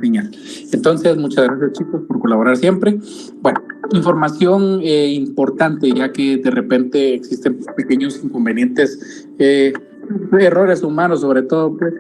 Señal. Entonces, muchas gracias chicos por colaborar siempre. Bueno, información importante, ya que de repente existen pequeños inconvenientes, errores humanos sobre todo, pues,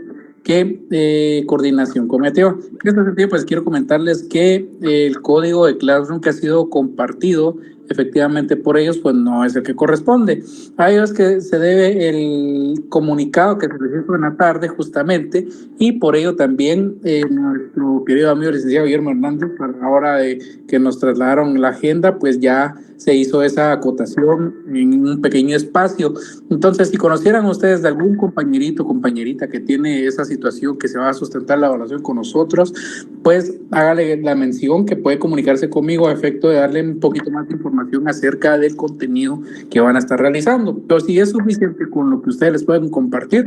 que coordinación cometió. En este sentido, pues quiero comentarles que el código de Classroom que ha sido compartido efectivamente por ellos, pues no es el que corresponde. A ellos que se debe el comunicado que se les hizo en la tarde justamente, y por ello también nuestro querido amigo licenciado Guillermo Hernández, a la hora de que nos trasladaron la agenda, pues ya se hizo esa acotación en un pequeño espacio. Entonces, si conocieran ustedes de algún compañerito o compañerita que tiene esa situación, que se va a sustentar la evaluación con nosotros, pues hágale la mención que puede comunicarse conmigo a efecto de darle un poquito más de información acerca del contenido que van a estar realizando. Pero si es suficiente con lo que ustedes les pueden compartir,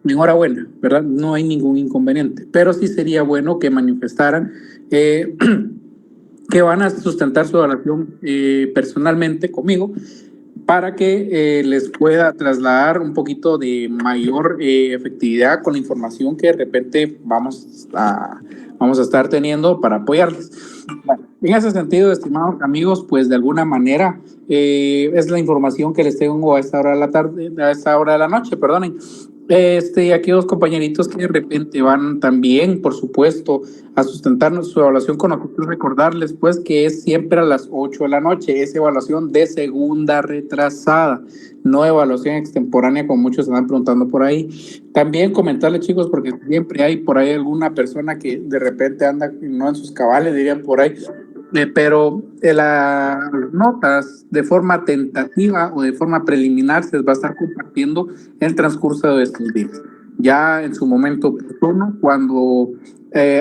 enhorabuena, ¿verdad? No hay ningún inconveniente, pero sí sería bueno que manifestaran que van a sustentar su evaluación personalmente conmigo, para que les pueda trasladar un poquito de mayor efectividad con la información que de repente vamos a estar teniendo para apoyarles. Bueno, en ese sentido, estimados amigos, pues de alguna manera es la información que les tengo a esta hora de la tarde, a esta hora de la noche, perdonen. Aquí dos compañeritos que de repente van también, por supuesto, a sustentarnos su evaluación con nosotros. Recordarles, pues, que es siempre a las 8 de la noche, es evaluación de segunda retrasada, no evaluación extemporánea, como muchos están preguntando por ahí. También comentarles, chicos, porque siempre hay por ahí alguna persona que de repente anda no en sus cabales, dirían por ahí, pero las notas de forma tentativa o de forma preliminar se les va a estar compartiendo en el transcurso de estos días. Ya en su momento oportuno, cuando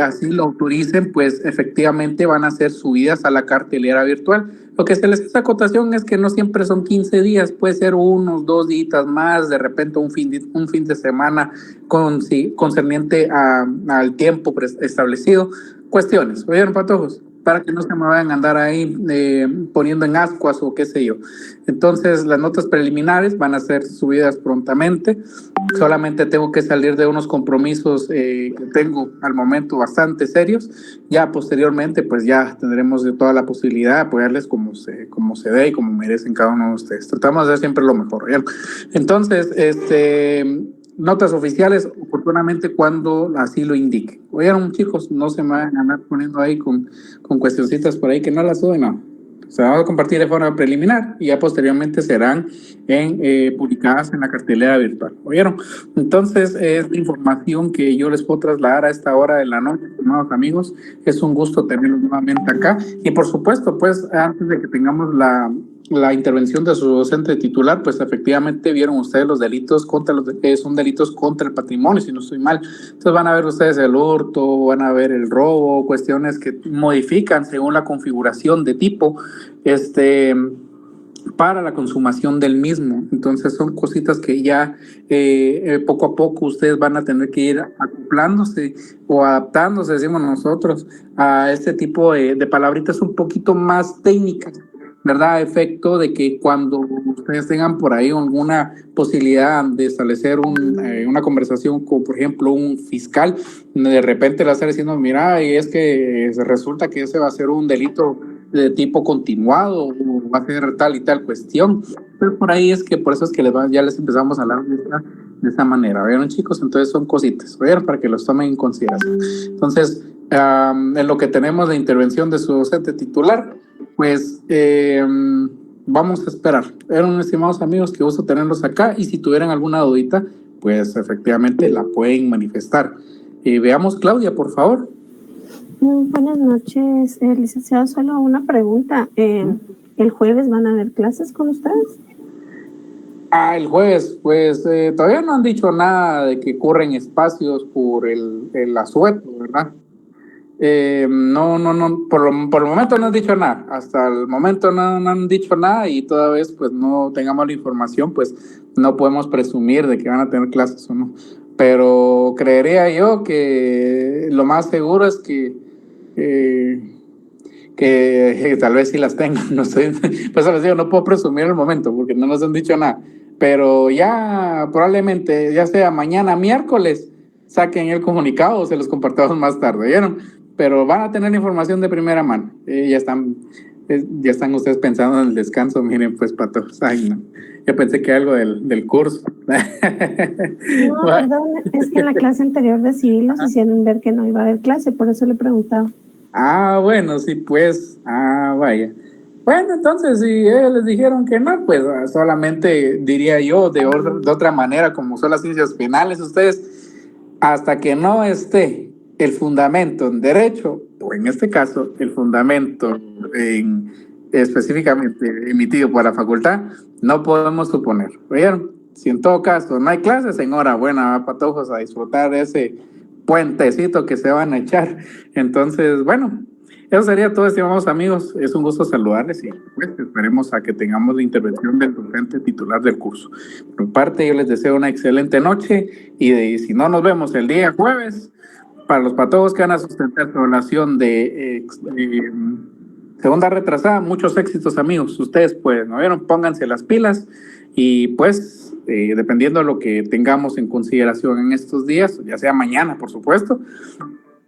así lo autoricen, pues efectivamente van a ser subidas a la cartelera virtual. Lo que se les hace acotación es que no siempre son 15 días, puede ser unos 2 días más, de repente un fin de semana concerniente al tiempo establecido. Cuestiones, ¿oyeron, patojos? Para que no se me vayan a andar ahí poniendo en ascuas o qué sé yo. Entonces, las notas preliminares van a ser subidas prontamente. Solamente tengo que salir de unos compromisos que tengo al momento bastante serios. Ya posteriormente, pues ya tendremos de toda la posibilidad de apoyarles como se dé y como merecen cada uno de ustedes. Tratamos de hacer siempre lo mejor, ¿bien? Entonces, notas oficiales oportunamente cuando así lo indique. Oyeron, chicos, no se me van a andar poniendo ahí con cuestioncitas por ahí que no las suben, no. Se van a compartir de forma preliminar y ya posteriormente serán publicadas en la cartelera virtual. ¿Oyeron? Entonces, es la información que yo les puedo trasladar a esta hora de la noche, estimados amigos. Es un gusto tenerlos nuevamente acá. Y por supuesto, pues, antes de que tengamos la intervención de su docente titular, pues efectivamente vieron ustedes los delitos son delitos contra el patrimonio, si no estoy mal. Entonces van a ver ustedes el hurto, van a ver el robo, cuestiones que modifican según la configuración de tipo, para la consumación del mismo. Entonces son cositas que ya poco a poco ustedes van a tener que ir acoplándose o adaptándose, decimos nosotros, a este tipo de palabritas un poquito más técnicas, ¿verdad? A efecto de que cuando ustedes tengan por ahí alguna posibilidad de establecer una conversación con, por ejemplo, un fiscal, de repente le va a estar diciendo, mira, y es que resulta que ese va a ser un delito de tipo continuado o va a ser tal y tal cuestión. Pero por ahí es que por eso es que ya les empezamos a hablar de esta manera. ¿Vieron, chicos? Entonces son cositas, ¿vieron? Para que los tomen en consideración. Entonces, en lo que tenemos de intervención de su docente titular, pues vamos a esperar. Eran estimados amigos, que gusto tenerlos acá, y si tuvieran alguna dudita, pues efectivamente la pueden manifestar. Veamos, Claudia, por favor. Buenas noches, licenciado. Solo una pregunta. ¿El jueves van a haber clases con ustedes? El jueves, pues todavía no han dicho nada de que corren espacios por el asueto, ¿verdad? No, por el momento no han dicho nada, hasta el momento no han dicho nada, y toda vez pues no tengamos la información, pues no podemos presumir de que van a tener clases o no, pero creería yo que lo más seguro es que tal vez sí las tengan, no sé, pues les digo, no puedo presumir en el momento porque no nos han dicho nada, pero ya probablemente, ya sea mañana miércoles, saquen el comunicado o se los compartamos más tarde, ¿vieron? pero van a tener información de primera mano. Ya están ustedes pensando en el descanso, miren, pues, patos. Ay, no. Yo pensé que algo del curso. No, perdón, es que en la clase anterior de civil nos hicieron ver que no iba a haber clase, por eso le preguntaba. Ah, bueno, sí, pues. Ah, vaya. Bueno, entonces, si ellos les dijeron que no, pues solamente diría yo de otra manera, como son las ciencias penales, ustedes, hasta que no esté el fundamento en derecho, o en este caso, el fundamento específicamente emitido por la facultad, no podemos suponer. ¿Oyeron? Si en todo caso no hay clases, enhorabuena, patojos, a disfrutar de ese puentecito que se van a echar. Entonces, bueno, eso sería todo, estimados amigos. Es un gusto saludarles y pues esperemos a que tengamos la intervención del docente titular del curso. Por mi parte, yo les deseo una excelente noche si no nos vemos el día jueves, para los patojos que van a sustentar su evaluación de segunda retrasada, muchos éxitos, amigos. Ustedes, pues, ¿no vieron? Pónganse las pilas y pues, dependiendo de lo que tengamos en consideración en estos días, ya sea mañana, por supuesto,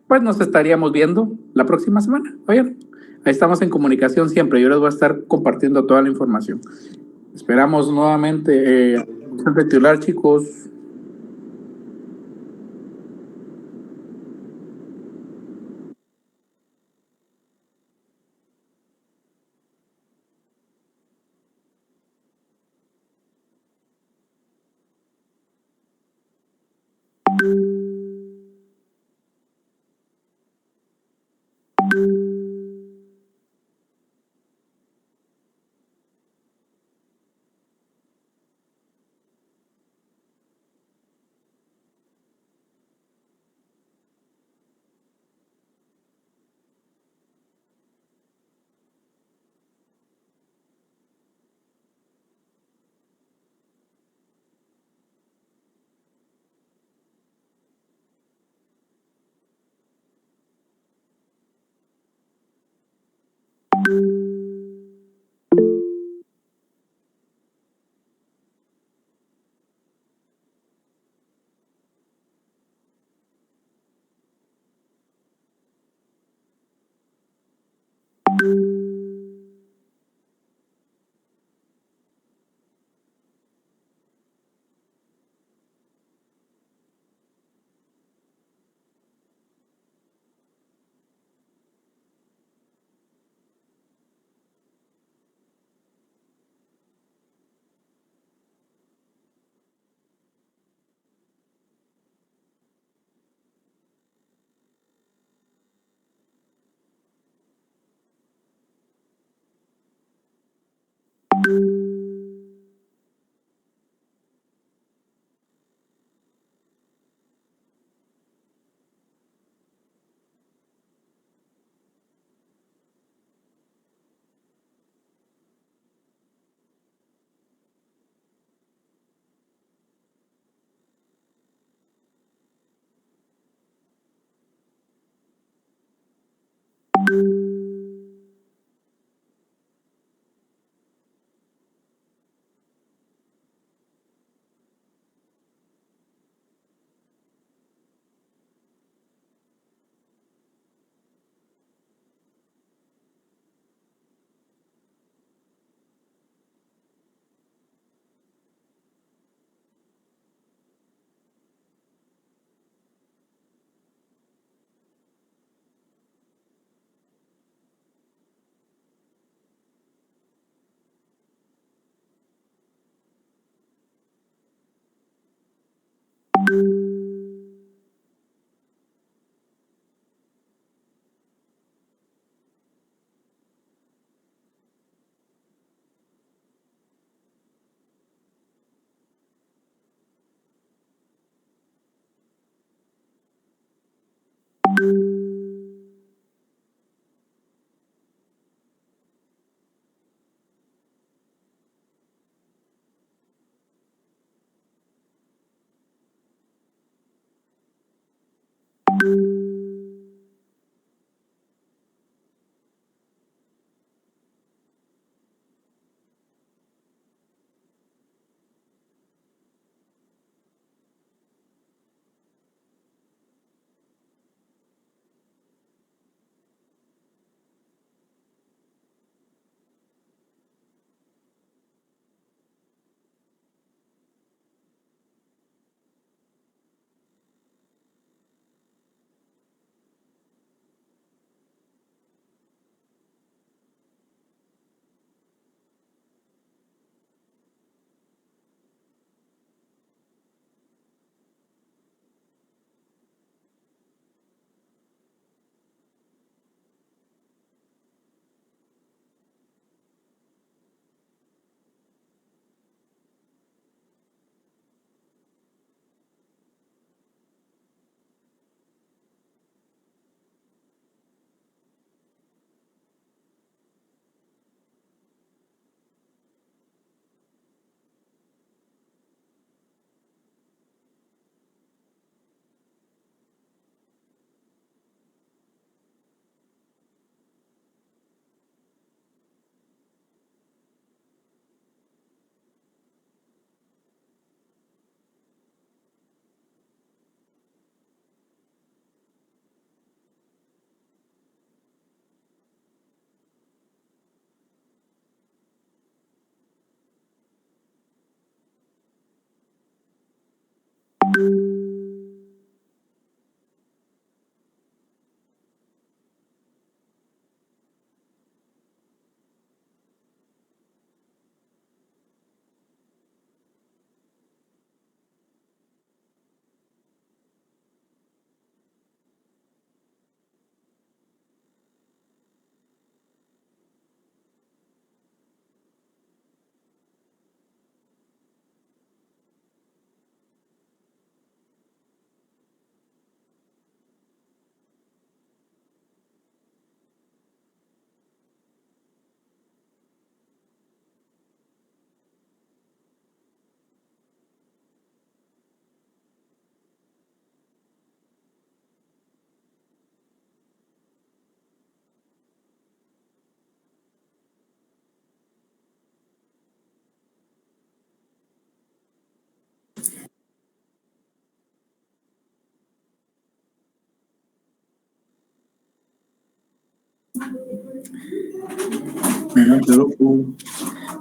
pues nos estaríamos viendo la próxima semana. Oigan, ahí estamos en comunicación siempre. Yo les voy a estar compartiendo toda la información. Esperamos nuevamente, titular, chicos.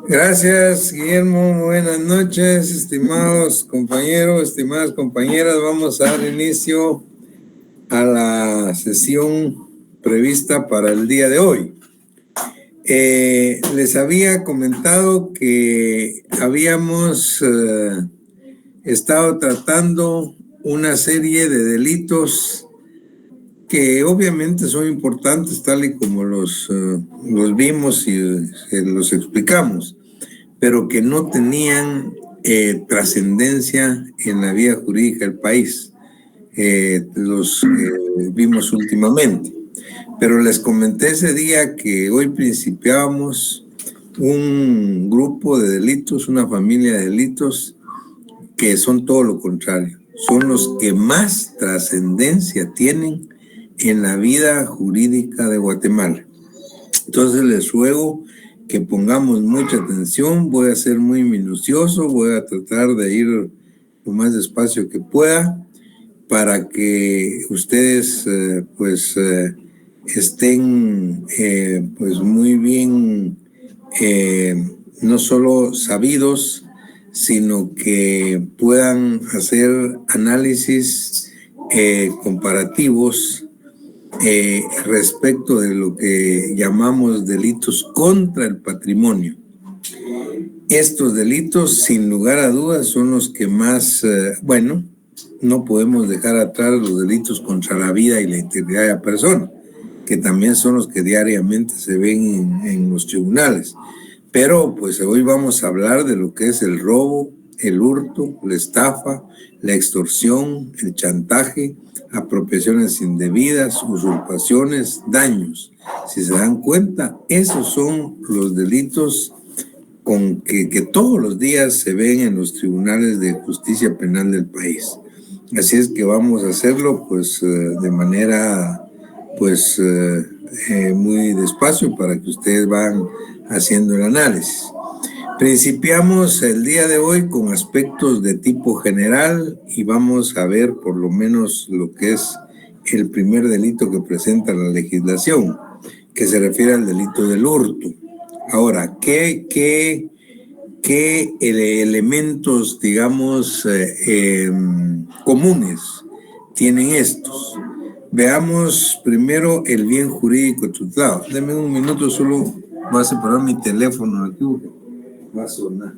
Gracias, Guillermo. Buenas noches, estimados compañeros, estimadas compañeras. Vamos a dar inicio a la sesión prevista para el día de hoy. Les había comentado que habíamos estado tratando una serie de delitos que obviamente son importantes, tal y como los vimos y los explicamos, pero que no tenían trascendencia en la vida jurídica del país. Los vimos últimamente. Pero les comenté ese día que hoy principiábamos un grupo de delitos, una familia de delitos que son todo lo contrario. Son los que más trascendencia tienen en la vida jurídica de Guatemala. Entonces les ruego que pongamos mucha atención. Voy a ser muy minucioso, voy a tratar de ir lo más despacio que pueda para que ustedes estén pues muy bien, no solo sabidos, sino que puedan hacer análisis comparativos respecto de lo que llamamos delitos contra el patrimonio. Estos delitos, sin lugar a dudas, son los que más, no podemos dejar atrás los delitos contra la vida y la integridad de la persona, que también son los que diariamente se ven en los tribunales. Pero pues hoy vamos a hablar de lo que es el robo, el hurto, la estafa, la extorsión, el chantaje, apropiaciones indebidas, usurpaciones, daños. Si se dan cuenta, esos son los delitos con que todos los días se ven en los tribunales de justicia penal del país. Así es que vamos a hacerlo pues de manera muy despacio para que ustedes van haciendo el análisis. Principiamos el día de hoy con aspectos de tipo general y vamos a ver por lo menos lo que es el primer delito que presenta la legislación, que se refiere al delito del hurto. Ahora, ¿qué elementos, digamos, comunes tienen estos? Veamos primero el bien jurídico tutelado. Denme un minuto, solo voy a separar mi teléfono aquí. Va a sonar.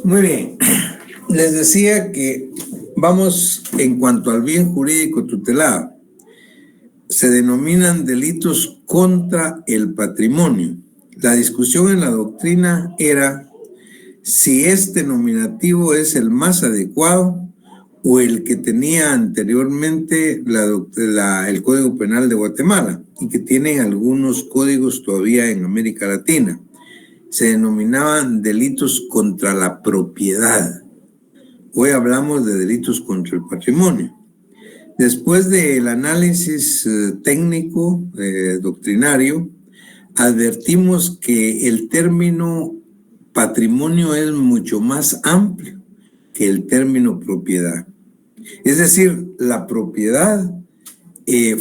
Muy bien. Les decía que vamos en cuanto al bien jurídico tutelado. Se denominan delitos contra el patrimonio. La discusión en la doctrina era si este nominativo es el más adecuado o el que tenía anteriormente el Código Penal de Guatemala y que tienen algunos códigos todavía en América Latina. Se denominaban delitos contra la propiedad. Hoy hablamos de delitos contra el patrimonio. Después del análisis técnico, doctrinario, advertimos que el término patrimonio es mucho más amplio que el término propiedad. Es decir, la propiedad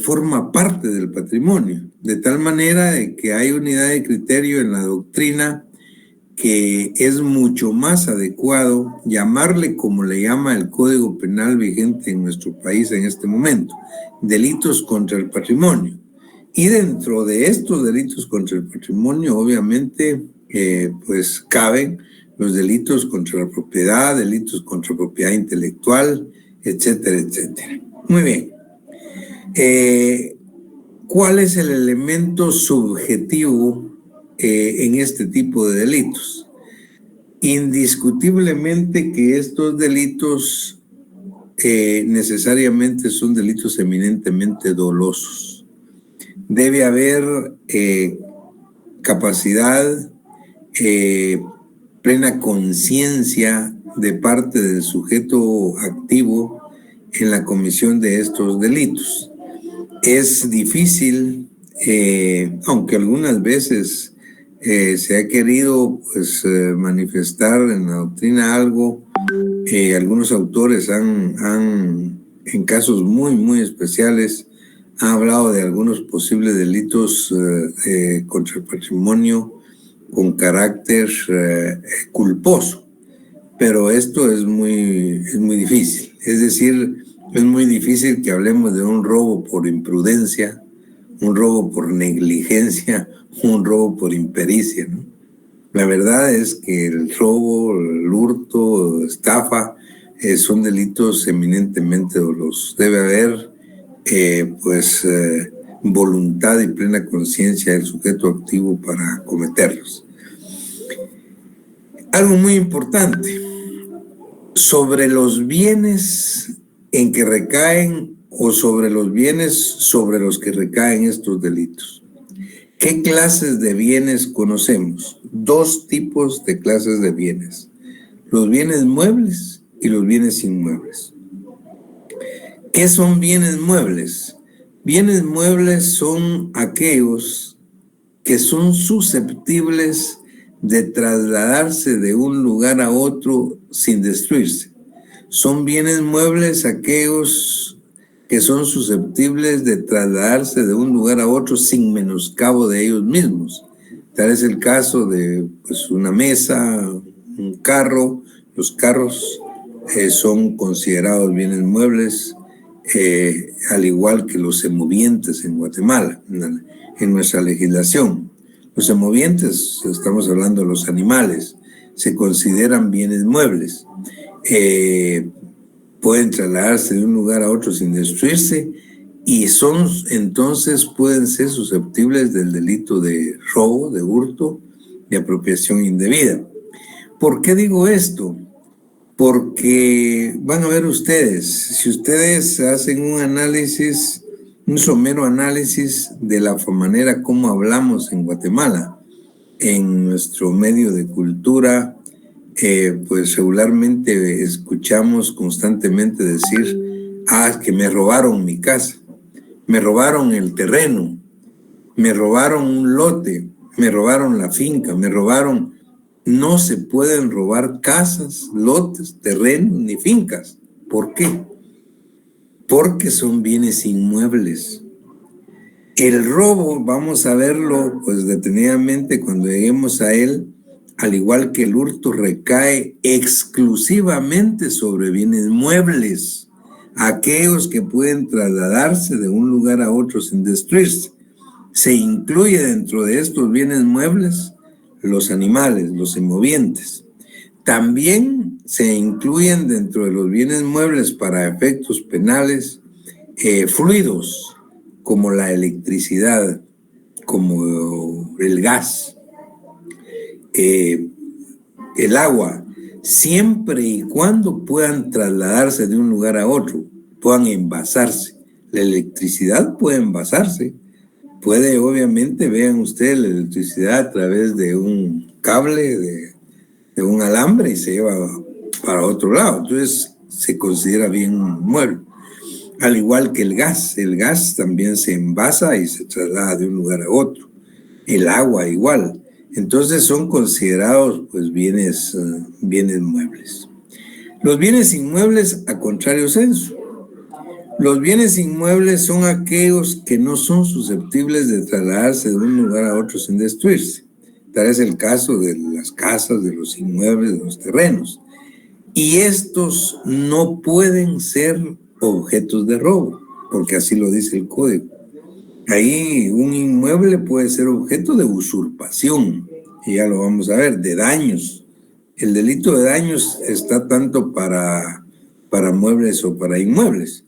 forma parte del patrimonio, de tal manera de que hay unidad de criterio en la doctrina que es mucho más adecuado llamarle como le llama el Código Penal vigente en nuestro país en este momento, delitos contra el patrimonio. Y dentro de estos delitos contra el patrimonio, obviamente, pues caben los delitos contra la propiedad, delitos contra propiedad intelectual, etcétera, etcétera. Muy bien. ¿Cuál es el elemento subjetivo en este tipo de delitos? Indiscutiblemente que estos delitos necesariamente son delitos eminentemente dolosos. Debe haber capacidad, plena conciencia de parte del sujeto activo en la comisión de estos delitos. Es difícil, aunque algunas veces se ha querido pues, manifestar en la doctrina algo. Algunos autores en casos muy, muy especiales, han hablado de algunos posibles delitos contra el patrimonio con carácter culposo. Pero esto es muy difícil. Es decir, es muy difícil que hablemos de un robo por imprudencia, un robo por negligencia, un robo por impericia, ¿no? La verdad es que el robo, el hurto, estafa, son delitos eminentemente dolosos. Debe haber, voluntad y plena conciencia del sujeto activo para cometerlos. Algo muy importante, sobre los bienes en que recaen o sobre los bienes sobre los que recaen estos delitos. ¿Qué clases de bienes conocemos? Dos tipos de clases de bienes: los bienes muebles y los bienes inmuebles. ¿Qué son bienes muebles? Bienes muebles son aquellos que son susceptibles de trasladarse de un lugar a otro sin destruirse. Son bienes muebles aquellos que son susceptibles de trasladarse de un lugar a otro sin menoscabo de ellos mismos. Tal es el caso de una mesa, un carro. Los carros son considerados bienes muebles, al igual que los semovientes en Guatemala, en nuestra legislación. Los semovientes, estamos hablando de los animales, se consideran bienes muebles. Pueden trasladarse de un lugar a otro sin destruirse y entonces pueden ser susceptibles del delito de robo, de hurto, de apropiación indebida. ¿Por qué digo esto? Porque van a ver ustedes, si ustedes hacen un somero análisis de la manera como hablamos en Guatemala, en nuestro medio de cultura, pues regularmente escuchamos constantemente decir: que me robaron mi casa, me robaron el terreno, me robaron un lote, me robaron la finca, me robaron. No se pueden robar casas, lotes, terrenos ni fincas. ¿Por qué? Porque son bienes inmuebles. El robo, vamos a verlo pues detenidamente cuando lleguemos a él, al igual que el hurto, recae exclusivamente sobre bienes muebles, aquellos que pueden trasladarse de un lugar a otro sin destruirse. Se incluye dentro de estos bienes muebles los animales, los semovientes. También se incluyen dentro de los bienes muebles para efectos penales fluidos como la electricidad, como el gas, el agua, siempre y cuando puedan trasladarse de un lugar a otro, puedan envasarse. La electricidad puede envasarse. Puede, obviamente, vean ustedes la electricidad a través de un cable, de un alambre, y se lleva para otro lado. Entonces se considera bien mueble. Al igual que el gas también se envasa y se traslada de un lugar a otro. El agua igual. Entonces son considerados pues bienes muebles. Los bienes inmuebles, a contrario censo. Los bienes inmuebles son aquellos que no son susceptibles de trasladarse de un lugar a otro sin destruirse. Tal es el caso de las casas, de los inmuebles, de los terrenos. Y estos no pueden ser objetos de robo, porque así lo dice el código. Ahí un inmueble puede ser objeto de usurpación, y ya lo vamos a ver, de daños. El delito de daños está tanto para muebles o para inmuebles.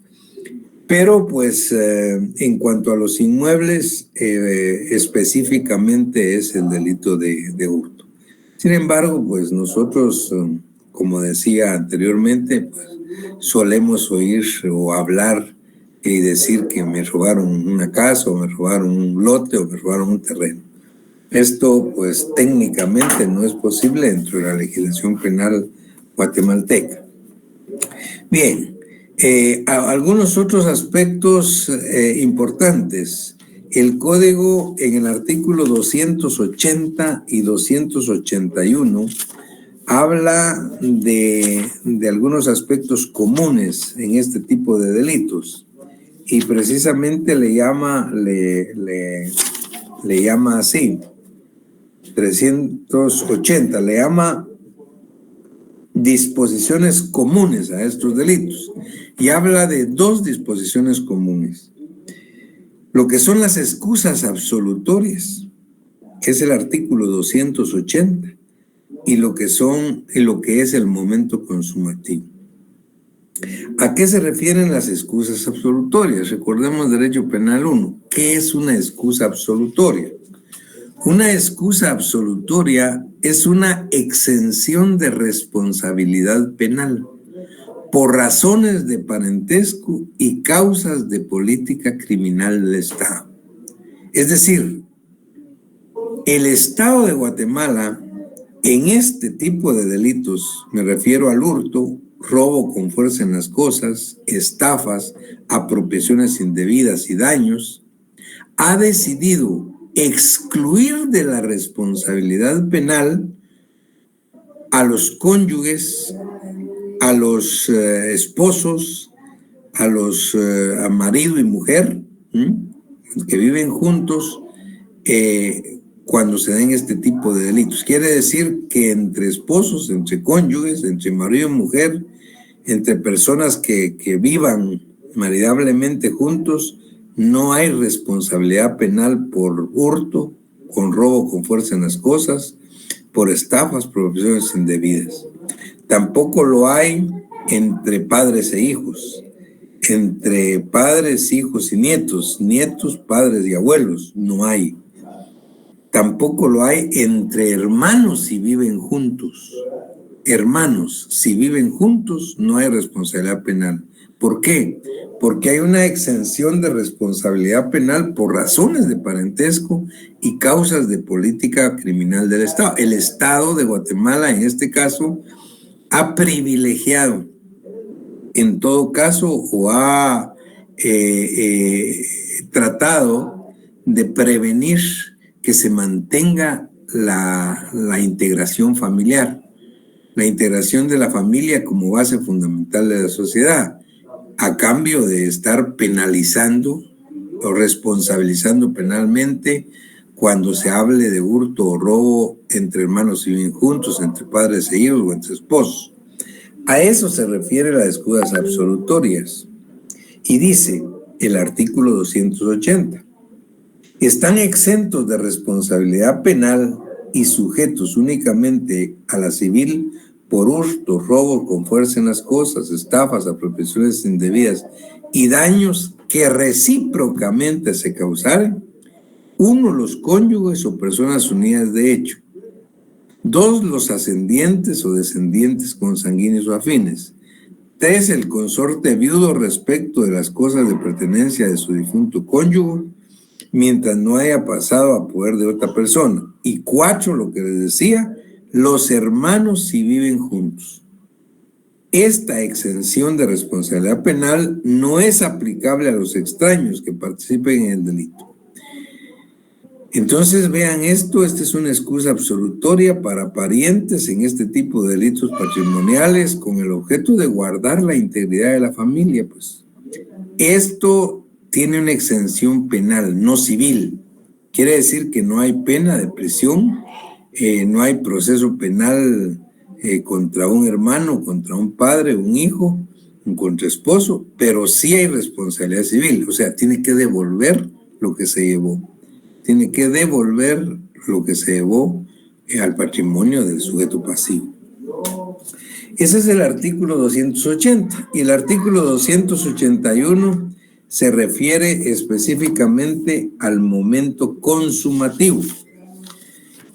Pero pues en cuanto a los inmuebles, específicamente es el delito de hurto. Sin embargo, pues nosotros, como decía anteriormente, pues, solemos oír o hablar y decir que me robaron una casa, o me robaron un lote, o me robaron un terreno. Esto pues técnicamente no es posible dentro de la legislación penal guatemalteca. Bien. Algunos otros aspectos importantes. El código en el artículo 280 y 281 habla de algunos aspectos comunes en este tipo de delitos y precisamente le llama así, 380, le llama disposiciones comunes a estos delitos y habla de dos disposiciones comunes. Lo que son las excusas absolutorias, que es el artículo 280, y lo que es el momento consumativo. ¿A qué se refieren las excusas absolutorias? Recordemos Derecho Penal 1. ¿Qué es una excusa absolutoria? Una excusa absolutoria es una exención de responsabilidad penal por razones de parentesco y causas de política criminal del Estado. Es decir, el Estado de Guatemala, en este tipo de delitos, me refiero al hurto, robo con fuerza en las cosas, estafas, apropiaciones indebidas y daños, ha decidido excluir de la responsabilidad penal a los cónyuges, a los esposos, a marido y mujer, que viven juntos cuando se den este tipo de delitos. Quiere decir que entre esposos, entre cónyuges, entre marido y mujer, entre personas que vivan maridablemente juntos, no hay responsabilidad penal por hurto, con robo con fuerza en las cosas, por estafas, propiedades indebidas. Tampoco lo hay entre padres e hijos, entre padres, hijos y nietos, nietos, padres y abuelos, no hay. Tampoco lo hay entre hermanos si viven juntos. Hermanos, si viven juntos, no hay responsabilidad penal. ¿Por qué? Porque hay una exención de responsabilidad penal por razones de parentesco y causas de política criminal del Estado. El Estado de Guatemala, en este caso, ha privilegiado, en todo caso, o ha tratado de prevenir que se mantenga la integración familiar, la integración de la familia como base fundamental de la sociedad, a cambio de estar penalizando o responsabilizando penalmente cuando se hable de hurto o robo entre hermanos que viven juntos, entre padres e hijos o entre esposos. A eso se refiere las excusas absolutorias. Y dice el artículo 280, están exentos de responsabilidad penal y sujetos únicamente a la civil por hurto, robo con fuerza en las cosas, estafas, apropiaciones indebidas y daños que recíprocamente se causaren. 1, los cónyuges o personas unidas de hecho. 2, los ascendientes o descendientes consanguíneos o afines. 3, el consorte viudo respecto de las cosas de pertenencia de su difunto cónyuge, mientras no haya pasado a poder de otra persona. Y 4, lo que les decía, los hermanos si viven juntos. Esta exención de responsabilidad penal no es aplicable a los extraños que participen en el delito. Entonces vean esto, esta es una excusa absolutoria para parientes en este tipo de delitos patrimoniales con el objeto de guardar la integridad de la familia. Pues esto tiene una exención penal, no civil. Quiere decir que no hay pena de prisión, no hay proceso penal contra un hermano, contra un padre, un hijo, un contraesposo, pero sí hay responsabilidad civil, o sea, tiene que devolver lo que se llevó. Tiene que devolver lo que se llevó al patrimonio del sujeto pasivo. Ese es el artículo 280. Y el artículo 281 se refiere específicamente al momento consumativo.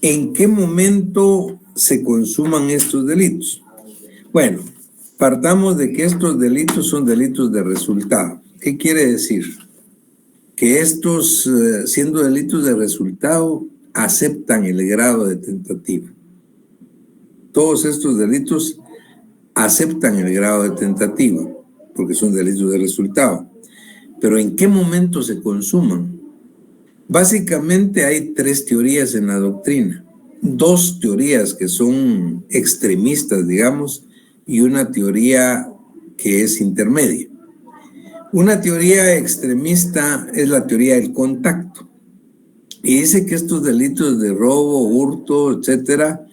¿En qué momento se consuman estos delitos? Bueno, partamos de que estos delitos son delitos de resultado. ¿Qué quiere decir? Que estos, siendo delitos de resultado, aceptan el grado de tentativa. Todos estos delitos aceptan el grado de tentativa, porque son delitos de resultado. Pero ¿en qué momento se consuman? Básicamente hay tres teorías en la doctrina. Dos teorías que son extremistas, digamos, y una teoría que es intermedia. Una teoría extremista es la teoría del contacto. Y dice que estos delitos de robo, hurto, etcétera,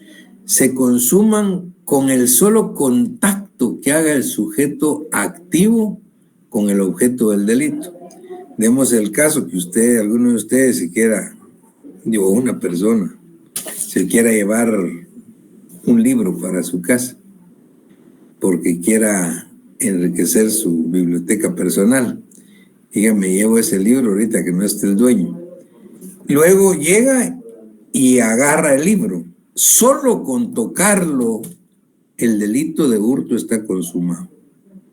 se consuman con el solo contacto que haga el sujeto activo con el objeto del delito. Demos el caso que usted, alguno de ustedes, si quiera, digo, una persona, si quiera llevar un libro para su casa, porque quiera enriquecer su biblioteca personal. Diga, me llevo ese libro ahorita que no esté el dueño. Luego llega y agarra el libro. Solo con tocarlo, el delito de hurto está consumado.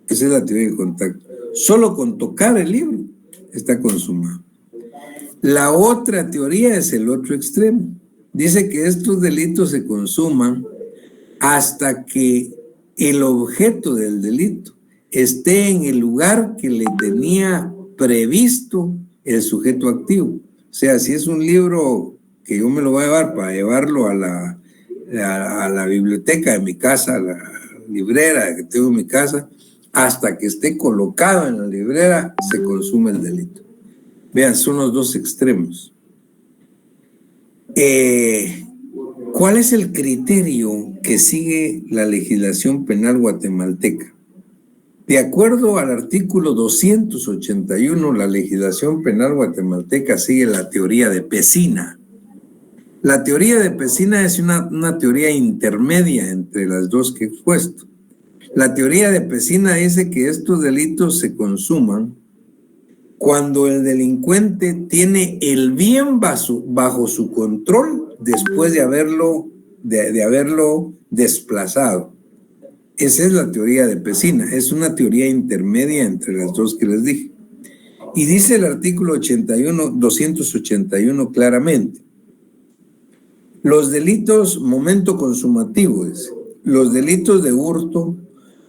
Esa es la teoría del contacto. Solo con tocar el libro está consumado. La otra teoría es el otro extremo. Dice que estos delitos se consuman hasta que el objeto del delito esté en el lugar que le tenía previsto el sujeto activo. O sea, si es un libro que yo me lo voy a llevar para llevarlo a la biblioteca de mi casa, a la librera que tengo en mi casa, hasta que esté colocado en la librera, se consume el delito. Vean, son los dos extremos. ¿Cuál es el criterio que sigue la legislación penal guatemalteca? De acuerdo al artículo 281, la legislación penal guatemalteca sigue la teoría de Pesina. La teoría de Pesina es una teoría intermedia entre las dos que he expuesto. La teoría de Pesina dice que estos delitos se consuman cuando el delincuente tiene el bien bajo su control después de haberlo desplazado. Esa es la teoría de Pesina, es una teoría intermedia entre las dos que les dije. Y dice el artículo 281 claramente, los delitos, momento consumativo, los delitos de hurto,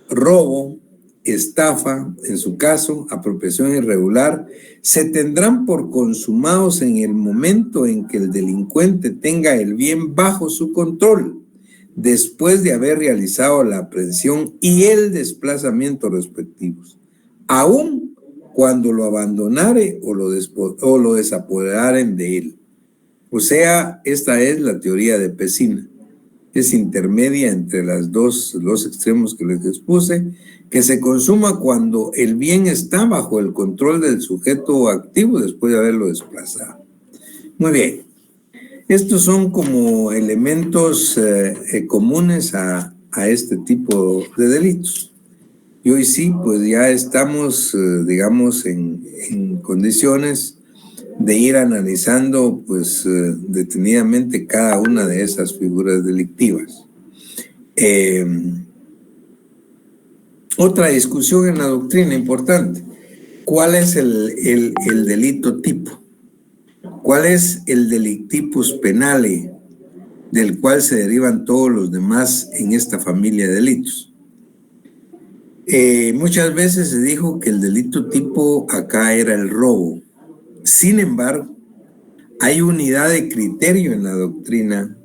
robo, estafa, en su caso, apropiación irregular, se tendrán por consumados en el momento en que el delincuente tenga el bien bajo su control, después de haber realizado la aprehensión y el desplazamiento respectivos, aun cuando lo abandonare o lo desapoderaren de él. O sea, esta es la teoría de Pesina. Es intermedia entre los extremos que les expuse, que se consuma cuando el bien está bajo el control del sujeto activo después de haberlo desplazado. Muy bien. Estos son como elementos comunes a este tipo de delitos. Y hoy sí, pues ya estamos, digamos, en condiciones de ir analizando, pues, detenidamente cada una de esas figuras delictivas. Otra discusión en la doctrina importante. ¿Cuál es el delito tipo? ¿Cuál es el delictipus penale del cual se derivan todos los demás en esta familia de delitos? Muchas veces se dijo que el delito tipo acá era el robo. Sin embargo, hay unidad de criterio en la doctrina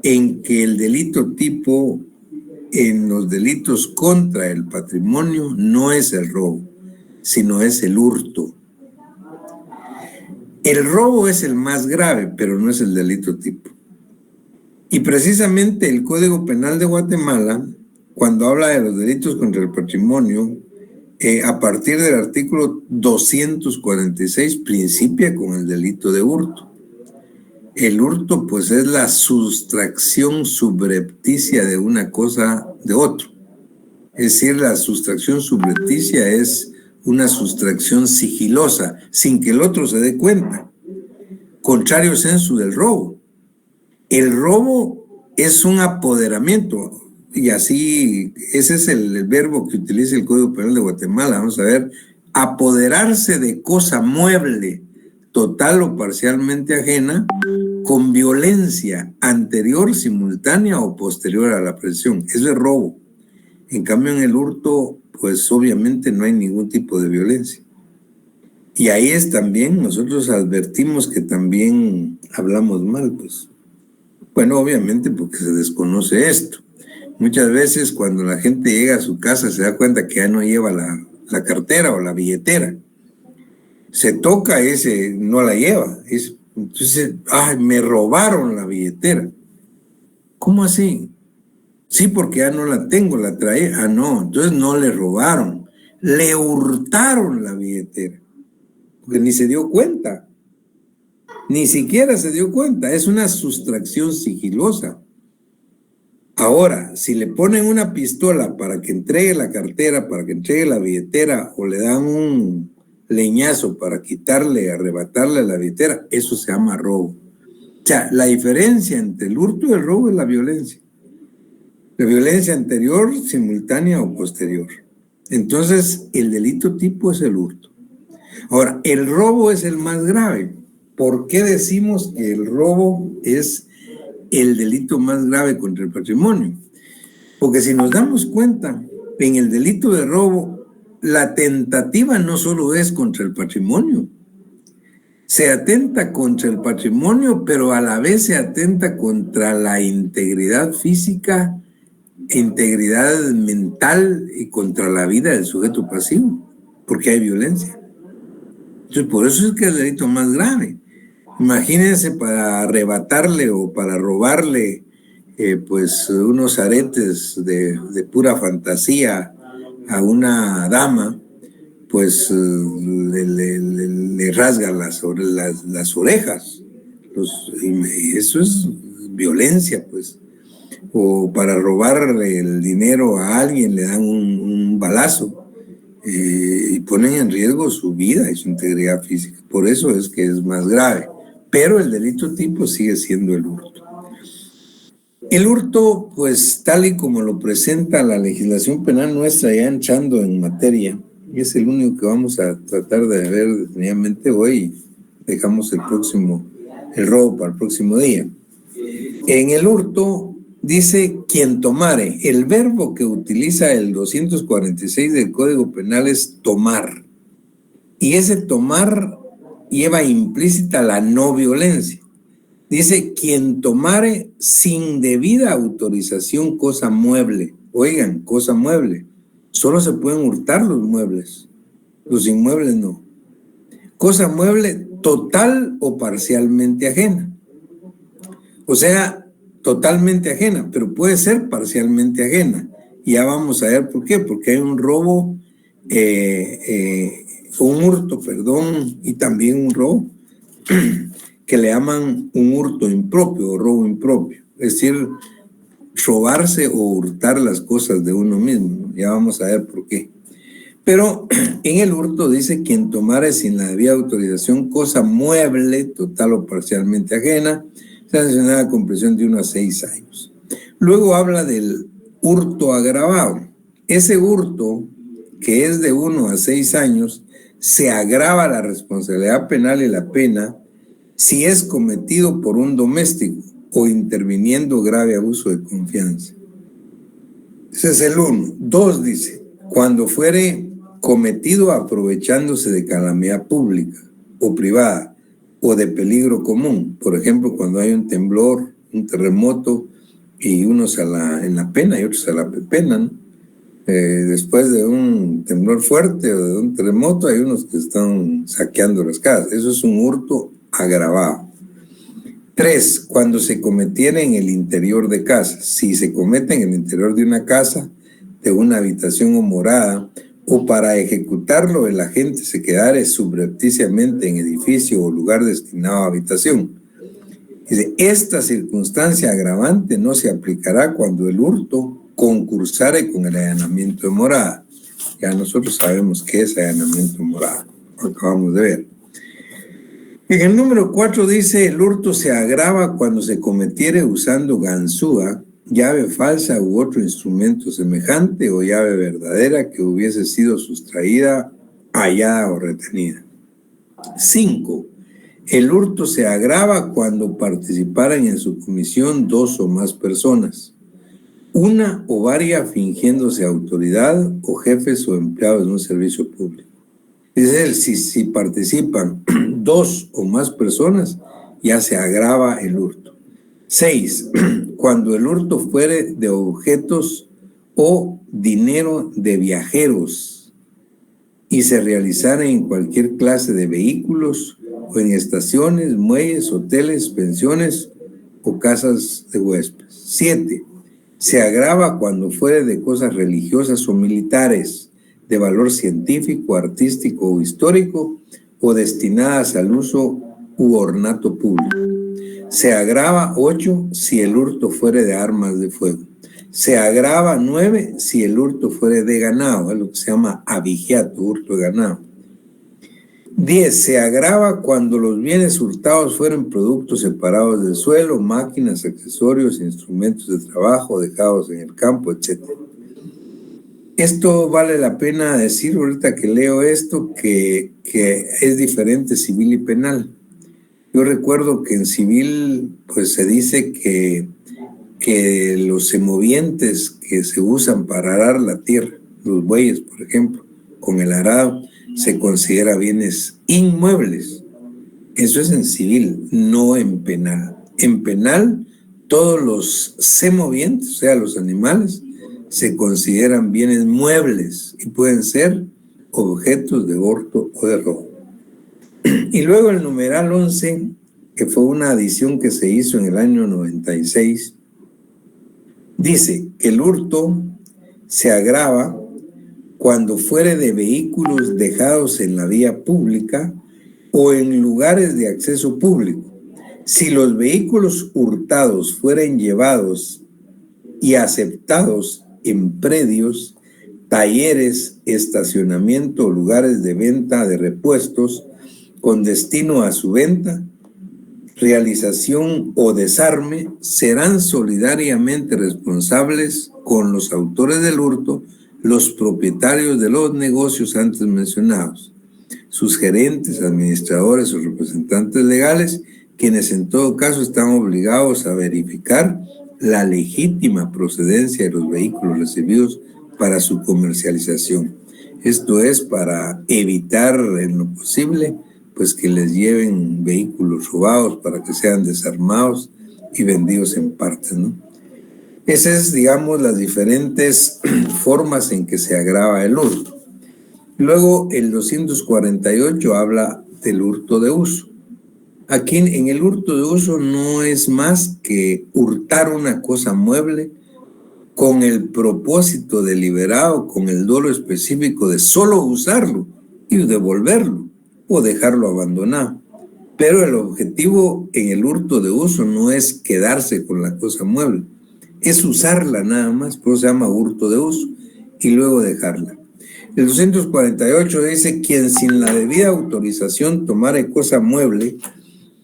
en que el delito tipo en los delitos contra el patrimonio no es el robo, sino es el hurto. El robo es el más grave, pero no es el delito tipo. Y precisamente el Código Penal de Guatemala, cuando habla de los delitos contra el patrimonio, a partir del artículo 246, principia con el delito de hurto. El hurto, pues, es la sustracción subrepticia de una cosa de otro. Es decir, la sustracción subrepticia es una sustracción sigilosa, sin que el otro se dé cuenta. Contrario sensu del robo. El robo es un apoderamiento, y así, ese es el verbo que utiliza el Código Penal de Guatemala. Vamos a ver, apoderarse de cosa mueble, total o parcialmente ajena, con violencia anterior, simultánea o posterior a la aprehensión. Eso es robo. En cambio, en el hurto, pues obviamente no hay ningún tipo de violencia. Y ahí es también, nosotros advertimos que también hablamos mal, pues. Bueno, obviamente porque se desconoce esto. Muchas veces cuando la gente llega a su casa se da cuenta que ya no lleva la cartera o la billetera. Se toca ese, no la lleva. Entonces, ay, me robaron la billetera. ¿Cómo así? Sí, porque ya no la tengo, la trae. Ah, no, entonces no le robaron. Le hurtaron la billetera. Porque ni se dio cuenta. Ni siquiera se dio cuenta. Es una sustracción sigilosa. Ahora, si le ponen una pistola para que entregue la cartera, para que entregue la billetera, o le dan un leñazo para quitarle, arrebatarle la billetera, eso se llama robo. O sea, la diferencia entre el hurto y el robo es la violencia. La violencia anterior, simultánea o posterior. Entonces, el delito tipo es el hurto. Ahora, el robo es el más grave. ¿Por qué decimos que el robo es el delito más grave contra el patrimonio? Porque si nos damos cuenta, en el delito de robo, la tentativa no solo es contra el patrimonio. Se atenta contra el patrimonio, pero a la vez se atenta contra la integridad física, integridad mental y contra la vida del sujeto pasivo, porque hay violencia. Entonces, por eso es que es el delito más grave. Imagínense para arrebatarle o para robarle pues unos aretes de pura fantasía a una dama, pues le rasga las orejas. Y eso es violencia, pues. O para robarle el dinero a alguien le dan un balazo y ponen en riesgo su vida y su integridad física. Por eso es que es más grave. Pero el delito tipo sigue siendo el hurto. El hurto, pues tal y como lo presenta la legislación penal nuestra, ya entrando en materia, y es el único que vamos a tratar de ver detenidamente hoy, dejamos el robo para el próximo día. En el hurto dice quien tomare. El verbo que utiliza el 246 del Código Penal es tomar. Y ese tomar lleva implícita la no violencia. Dice quien tomare sin debida autorización cosa mueble. Oigan, cosa mueble. Solo se pueden hurtar los muebles. Los inmuebles no. Cosa mueble total o parcialmente ajena. O sea, totalmente ajena, pero puede ser parcialmente ajena. Y ya vamos a ver por qué. Porque hay un robo, un hurto, perdón, y también un robo que le llaman un hurto impropio o robo impropio. Es decir, robarse o hurtar las cosas de uno mismo, ¿no? Ya vamos a ver por qué. Pero en el hurto dice quien tomare sin la debida autorización cosa mueble, total o parcialmente ajena, sancionada con prisión de 1 a 6 años. Luego habla del hurto agravado. Ese hurto, que es de 1 a 6 años, se agrava la responsabilidad penal y la pena si es cometido por un doméstico o interviniendo grave abuso de confianza. Ese es el 1. 2 dice, cuando fuere cometido aprovechándose de calamidad pública o privada o de peligro común. Por ejemplo, cuando hay un temblor, un terremoto y unos en la pena y otros a la pepena, ¿no? Después de un temblor fuerte o de un terremoto hay unos que están saqueando las casas. Eso es un hurto agravado. 3, cuando se cometiera en el interior de casa. Si se comete en el interior de una casa, de una habitación o morada, o para ejecutarlo el agente se quedare subrepticiamente en edificio o lugar destinado a habitación. Dice, esta circunstancia agravante no se aplicará cuando el hurto concursare con el allanamiento de morada. Ya nosotros sabemos qué es allanamiento de morada, lo acabamos de ver. En el número 4 dice, el hurto se agrava cuando se cometiere usando ganzúa, llave falsa u otro instrumento semejante o llave verdadera que hubiese sido sustraída, hallada o retenida. 5. El hurto se agrava cuando participaran en su comisión 2 o más personas, una o varias fingiéndose autoridad o jefes o empleados de un servicio público. Dice él, si participan 2 o más personas, ya se agrava el hurto. 6. Cuando el hurto fuere de objetos o dinero de viajeros y se realizara en cualquier clase de vehículos o en estaciones, muelles, hoteles, pensiones o casas de huéspedes. 7. Se agrava cuando fuere de cosas religiosas o militares, de valor científico, artístico o histórico, o destinadas al uso u ornato público. Se agrava 8 si el hurto fuere de armas de fuego. Se agrava 9 si el hurto fuere de ganado, es lo que se llama abigeato, hurto de ganado. 10. Se agrava cuando los bienes hurtados fueron productos separados del suelo, máquinas, accesorios, instrumentos de trabajo dejados en el campo, etc. Esto vale la pena decir ahorita que leo esto, que es diferente civil y penal. Yo recuerdo que en civil pues se dice que los semovientes que se usan para arar la tierra, los bueyes, por ejemplo, con el arado, se considera bienes inmuebles. Eso es en civil, no en penal. En penal, todos los semovientes, o sea, los animales, se consideran bienes muebles y pueden ser objetos de hurto o de robo. Y luego el numeral 11, que fue una adición que se hizo en el año 96, dice que el hurto se agrava cuando fuere de vehículos dejados en la vía pública o en lugares de acceso público. Si los vehículos hurtados fueren llevados y aceptados en predios, talleres, estacionamiento o lugares de venta de repuestos con destino a su venta, realización o desarme, serán solidariamente responsables con los autores del hurto los propietarios de los negocios antes mencionados, sus gerentes, administradores o representantes legales, quienes en todo caso están obligados a verificar la legítima procedencia de los vehículos recibidos para su comercialización. Esto es para evitar en lo posible pues que les lleven vehículos robados para que sean desarmados y vendidos en partes, ¿no? Esas es, digamos, las diferentes formas en que se agrava el hurto. Luego, el 248 habla del hurto de uso. Aquí en el hurto de uso no es más que hurtar una cosa mueble con el propósito deliberado, con el dolo específico de solo usarlo y devolverlo o dejarlo abandonado. Pero el objetivo en el hurto de uso no es quedarse con la cosa mueble, es usarla nada más, por eso se llama hurto de uso, y luego dejarla. El 248 dice: quien sin la debida autorización tomare cosa mueble,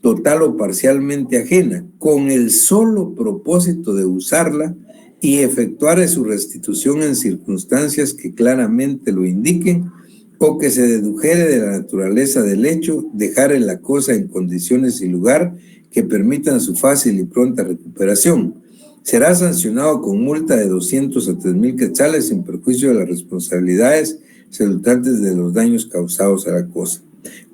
total o parcialmente ajena, con el solo propósito de usarla y efectuare su restitución en circunstancias que claramente lo indiquen, o que se dedujere de la naturaleza del hecho, dejare la cosa en condiciones y lugar que permitan su fácil y pronta recuperación. Será sancionado con multa de 200 a 3,000 quetzales sin perjuicio de las responsabilidades resultantes de los daños causados a la cosa.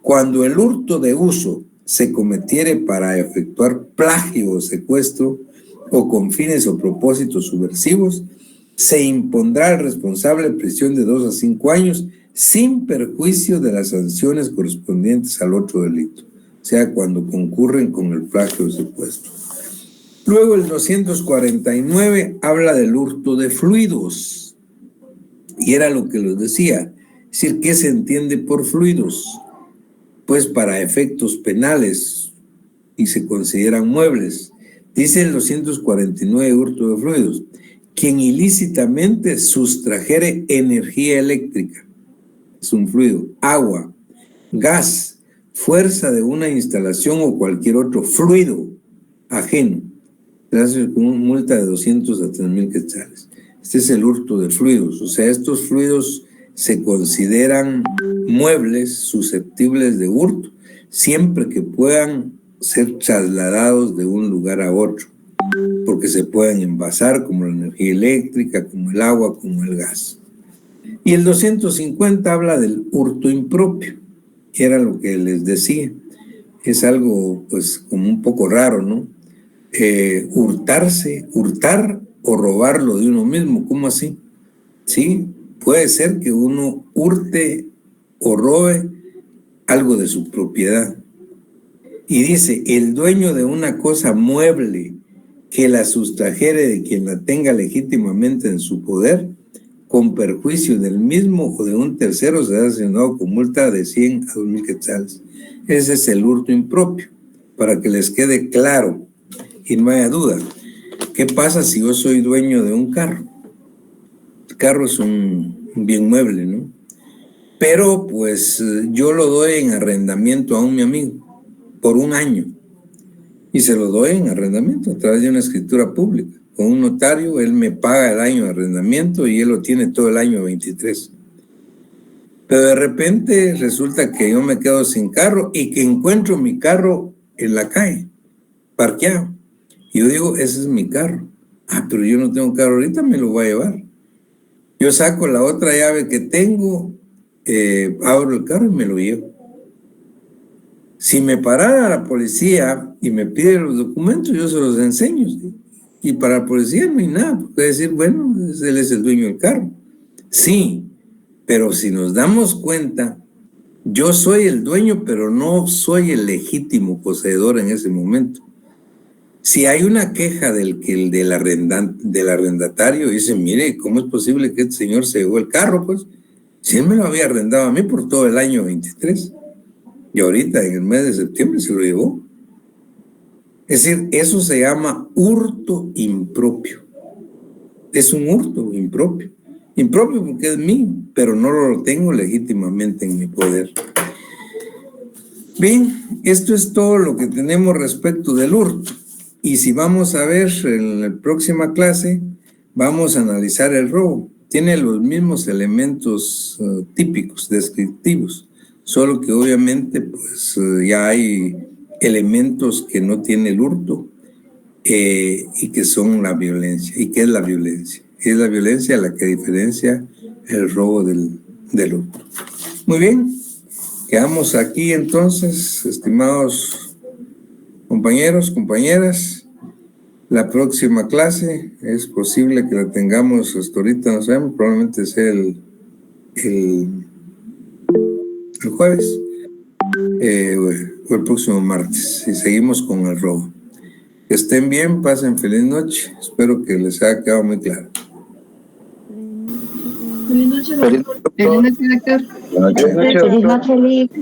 Cuando el hurto de uso se cometiere para efectuar plagio o secuestro o con fines o propósitos subversivos, se impondrá al responsable prisión de 2 a 5 años sin perjuicio de las sanciones correspondientes al otro delito, o sea, cuando concurren con el plagio o secuestro. Luego el 249 habla del hurto de fluidos, y era lo que les decía, es decir, ¿qué se entiende por fluidos? Pues para efectos penales y se consideran muebles. Dice el 249 hurto de fluidos: quien ilícitamente sustrajere energía eléctrica, es un fluido, agua, gas, fuerza de una instalación o cualquier otro fluido ajeno, gracias con una multa de 200 a 3,000 quetzales. Este es el hurto de fluidos, o sea, estos fluidos se consideran muebles susceptibles de hurto, siempre que puedan ser trasladados de un lugar a otro, porque se pueden envasar como la energía eléctrica, como el agua, como el gas. Y el 250 habla del hurto impropio, que era lo que les decía. Es algo, pues, como un poco raro, ¿no? Hurtar o robarlo de uno mismo, ¿cómo así? Sí, puede ser que uno hurte o robe algo de su propiedad. Y dice, el dueño de una cosa mueble que la sustrajere de quien la tenga legítimamente en su poder, con perjuicio del mismo o de un tercero, será sancionado con multa de 100 a 2,000 quetzales. Ese es el hurto impropio, para que les quede claro y no haya duda. ¿Qué pasa si yo soy dueño de un carro? El carro es un bien mueble, ¿no? Pero pues yo lo doy en arrendamiento a mi amigo por un año y se lo doy en arrendamiento a través de una escritura pública. Con un notario, él me paga el año de arrendamiento y él lo tiene todo el año 23. Pero de repente resulta que yo me quedo sin carro y que encuentro mi carro en la calle, parqueado. Y yo digo, ese es mi carro. Ah, pero yo no tengo carro ahorita, me lo voy a llevar. Yo saco la otra llave que tengo, abro el carro y me lo llevo. Si me parara la policía y me pide los documentos, yo se los enseño, ¿sí? Y para la policía no hay nada, puede decir, bueno, él es el dueño del carro. Sí, pero si nos damos cuenta, yo soy el dueño, pero no soy el legítimo poseedor en ese momento. Si hay una queja del arrendatario, dice, mire, ¿cómo es posible que este señor se llevó el carro? Pues, si él me lo había arrendado a mí por todo el año 23, y ahorita en el mes de septiembre se lo llevó. Es decir, eso se llama hurto impropio. Es un hurto impropio. Impropio porque es mío, pero no lo tengo legítimamente en mi poder. Bien, esto es todo lo que tenemos respecto del hurto. Y si vamos a ver en la próxima clase, vamos a analizar el robo. Tiene los mismos elementos típicos, descriptivos, solo que obviamente pues ya hay elementos que no tiene el hurto y que son la violencia. ¿Y qué es la violencia? Es la violencia la que diferencia el robo del hurto. Muy bien, quedamos aquí entonces, estimados compañeros, compañeras. La próxima clase es posible que la tengamos hasta ahorita, no sabemos, probablemente sea el jueves o el próximo martes, y seguimos con el robo. Que estén bien, pasen feliz noche, espero que les haya quedado muy claro. Feliz noche, doctor. Feliz noche, doctor. Feliz noche, Lick.